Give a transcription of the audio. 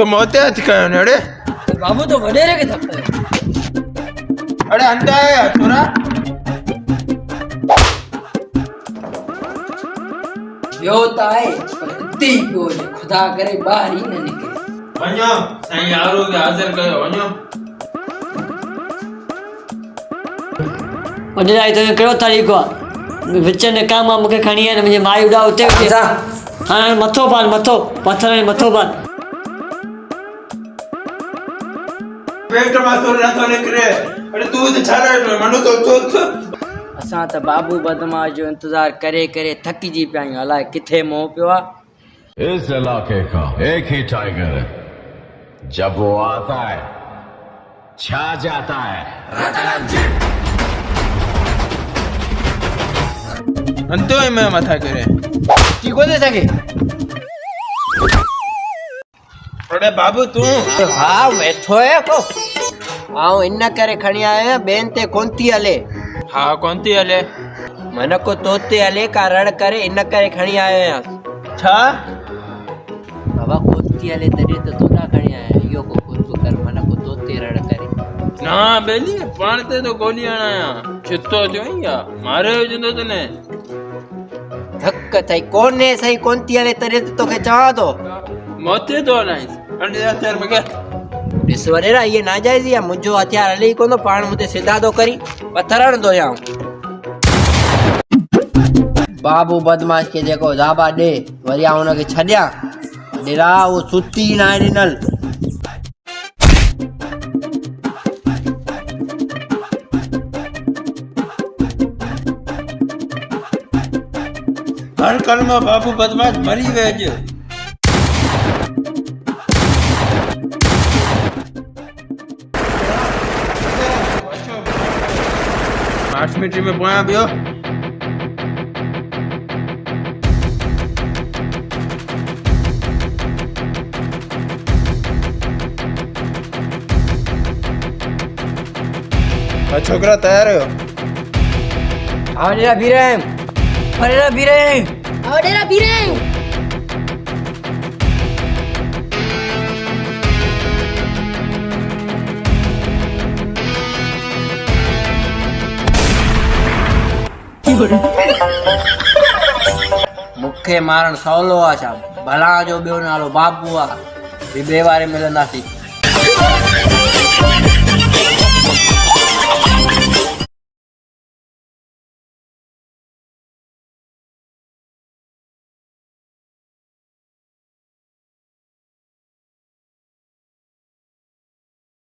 तो मोते हथ कयो ने अड़े बाबू तो वडेरे के थप्पड़ अड़े अंदर आया छोरा यो ताए पर इतनी को खुदा करे बाहर ही न निकले वणो साईं आरो के हाजिर कयो वणो वडेरा तो कहिड़ो तरीक़ो आहे विच में काम आहे मूंखे खणी आहे न मुंहिंजी माई उॾा उते हाणे मथो पाल मथो पत्थर में मथो पाल पेट में तो नथो निकरे अरे तू तो छाड़ा मनु तो असां त बाबू बदमाश जो इंतजार करे करे थकी जी पिया आहियूं अलाए किथे मोह पियो आहे इस इलाके का एक ही टाइगर है जब वो आता है छा जाता है अंतो ही मैं मथा करे की को दे सके अरे बाबू तू हाँ वेठो है को आऊं इन करे खणी आया बेन ते कोंती हले हाँ कौनती हले मन को तोते हले का रड़ करे इन करे खणी आया छा बाबा कोंती हले तरी तो तोड़ा खणी आया यो को कुरको कर मन को तोते रड़ करे ना बेली पाण ते तो गोली आया चित्तो जोईया मारे जंदो तने धक्क थई कोने सही कोंती हले तरी तो के चाह दो मोते तो नहीं अंडे हथियार में के इस वरेरा ये नाजायज या मुझो हथियार हले कोन पाण मुते सीधा दो करी पत्थरण दो या बाबू बदमाश के जेको जाबा दे वरिया उन के छड्या डेरा वो सुती ना डिनल हर कलमा बाबू बदमाश मरी वेज 8 मिनट में पोया बियो छोकरा तैयार हो आवडेरा बीरे आवडेरा बीरे आवडेरा बीरे मुखे मारण सवलो आ छा भला जो बियो नालो बाबू आ बे वारे मिलंदासी